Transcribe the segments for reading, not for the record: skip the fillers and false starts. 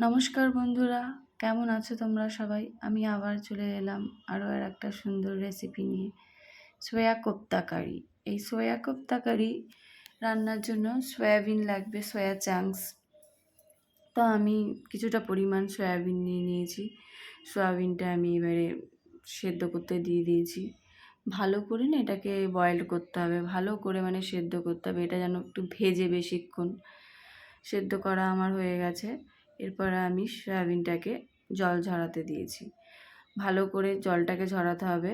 নমস্কার বন্ধুরা, কেমন আছো তোমরা সবাই? আমি আবার চলে এলাম আরও একটা সুন্দর রেসিপি নিয়ে। সোয়া কোপ্তা কারি। এই সোয়া কোপ্তা কারি রান্নার জন্য সয়াবিন লাগবে, সোয়া চাংস। তো আমি কিছুটা পরিমাণ সয়াবিন নিয়ে নিয়েছি। সয়াবিনটা আমি এবারে সেদ্ধ করতে দিয়ে দিয়েছি। ভালো করে না এটাকে বয়েল করতে হবে, ভালো করে মানে সেদ্ধ করতে হবে। এটা যেন একটু ভেজে বেশিক্ষণ সেদ্ধ করা আমার হয়ে গেছে। এরপরে আমি সয়াবিনটাকে জল ঝরাতে দিয়েছি। ভালো করে জলটাকে ঝরাতে হবে।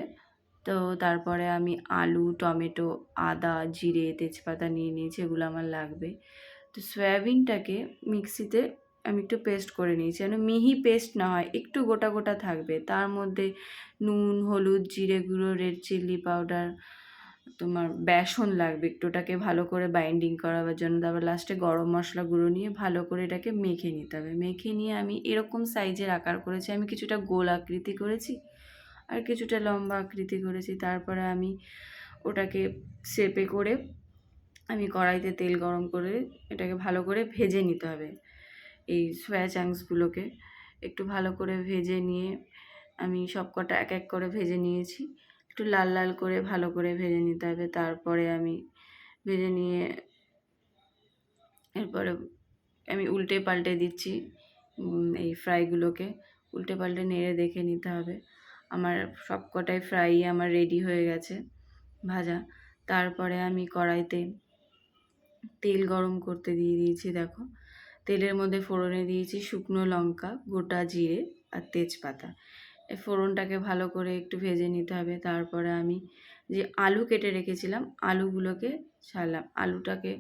তো তারপরে আমি আলু, টমেটো, আদা, জিরে, তেজপাতা নিয়ে নিয়েছি, এগুলো আমার লাগবে। তো সয়াবিনটাকে মিক্সিতে আমি একটু পেস্ট করে নিয়েছি, যেন মিহি পেস্ট না হয়, একটু গোটা গোটা থাকবে। তার মধ্যে নুন, হলুদ, জিরে গুঁড়ো, রেড চিলি পাউডার, তোমার বেসন লাগবে একটু, ওটাকে ভালো করে বাইন্ডিং করাবার জন্য। তারপর লাস্টে গরম মশলা গুঁড়ো নিয়ে ভালো করে এটাকে মেখে নিতে হবে। মেখে নিয়ে আমি এরকম সাইজের আকার করেছি। আমি কিছুটা গোল আকৃতি করেছি আর কিছুটা লম্বা আকৃতি করেছি। তারপরে আমি ওটাকে শেপে করে আমি কড়াইতে তেল গরম করে এটাকে ভালো করে ভেজে নিতে হবে। এই সয়া চাংসগুলোকে একটু ভালো করে ভেজে নিয়ে আমি সব কটা এক এক করে ভেজে নিয়েছি। একটু লাল লাল করে ভালো করে ভেজে নিতে হবে। তারপরে আমি ভেজে নিয়ে এরপরে আমি উল্টে পাল্টে দিচ্ছি এই ফ্রাইগুলোকে। উল্টে পাল্টে নেড়ে দেখে নিতে হবে। আমার সব কটাই ফ্রাই আমার রেডি হয়ে গেছে ভাজা। তারপরে আমি কড়াইতে তেল গরম করতে দিয়ে দিয়েছি। দেখো, তেলের মধ্যে ফোড়নে দিয়েছি শুকনো লঙ্কা, গোটা জিরে আর তেজপাতা। এই ফোড়নটাকে ভালো করে একটু ভেজে নিতে হবে। তারপরে আমি যে আলু কেটে রেখেছিলাম আলুগুলোকে ছাড়লাম। আলুটাকে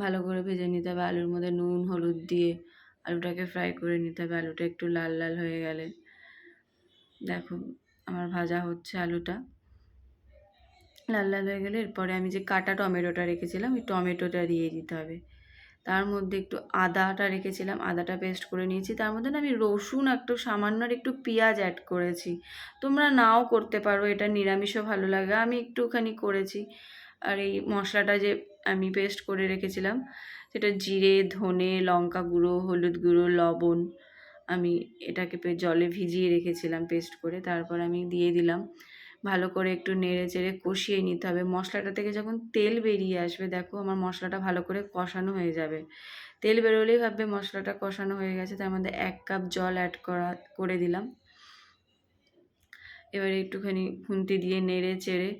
ভালো করে ভেজে নিতে হবে। আলুর মধ্যে নুন, হলুদ দিয়ে আলুটাকে ফ্রাই করে নিতে হবে। আলুটা একটু লাল লাল হয়ে গেলে, দেখো আমার ভাজা হচ্ছে আলুটা, লাল লাল হয়ে গেলে এরপরে আমি যে কাটা টমেটোটা রেখেছিলাম ওই টমেটোটা দিয়ে দিতে হবে। তার মধ্যে একটু আদাটা রেখেছিলাম, আদাটা পেস্ট করে নিয়েছি। তার মধ্যে না আমি রসুন একটু সামান্য আর একটু পেঁয়াজ অ্যাড করেছি। তোমরা নাও করতে পারো, এটা নিরামিষও ভালো লাগে, আমি একটুখানি করেছি। আর এই মশলাটা যে আমি পেস্ট করে রেখেছিলাম সেটা জিরে, ধনে, লঙ্কা গুঁড়ো, হলুদ গুঁড়ো, লবণ, আমি এটাকে জলে ভিজিয়ে রেখেছিলাম পেস্ট করে। তারপর আমি দিয়ে দিলাম। ভালো করে একটু নেড়ে চেড়ে কষিয়ে নিতে হবে। মশলাটা থেকে যখন তেল বেরিয়ে আসবে, দেখো আমার মশলাটা ভালো করে কষানো হয়ে যাবে। তেল বেরোলেই ভাববে মশলাটা কষানো হয়ে গেছে। তার মধ্যে 1 কাপ জল অ্যাড করে দিলাম। এবারে একটুখানি খুন্তি দিয়ে নেড়ে চেড়ে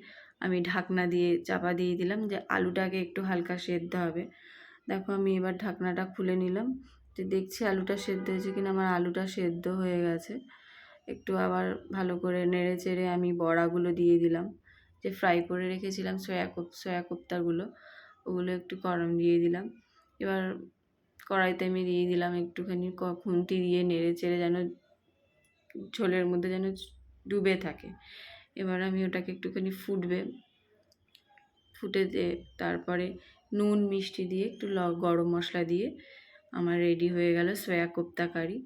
আমি ঢাকনা দিয়ে চাপা দিয়ে দিলাম, যে আলুটাকে একটু হালকা সেদ্ধ হবে। দেখো আমি এবার ঢাকনাটা খুলে নিলাম, যে দেখছি আলুটা সেদ্ধ হয়েছে কিনা। আমার আলুটা সেদ্ধ হয়ে গেছে। একটু আবার ভালো করে নেড়ে চেড়ে আমি বড়াগুলো দিয়ে দিলাম, যে ফ্রাই করে রেখেছিলাম সয়া কোপ্তাগুলো, ওগুলো একটু গরম দিয়ে দিলাম। এবার কড়াইতে আমি দিয়ে দিলাম একটুখানি খুন্তি দিয়ে নেড়ে চেড়ে, যেন ঝোলের মধ্যে যেন ডুবে থাকে। এবার আমি ওটাকে একটুখানি ফুটে দিয়ে তারপরে নুন মিষ্টি দিয়ে একটু গরম মশলা দিয়ে আমার রেডি হয়ে গেল সোয়া কোপ্তা কারি।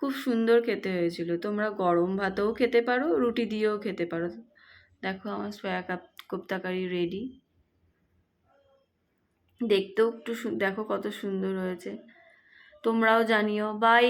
খুব সুন্দর খেতে হয়েছিল। তোমরা গরম ভাতেও খেতে পারো, রুটি দিয়েও খেতে পারো। দেখো আমার সোয়া কোপ্তা কারি রেডি। দেখতেও একটু দেখো কত সুন্দর হয়েছে। তোমরাও জানিও। বাই।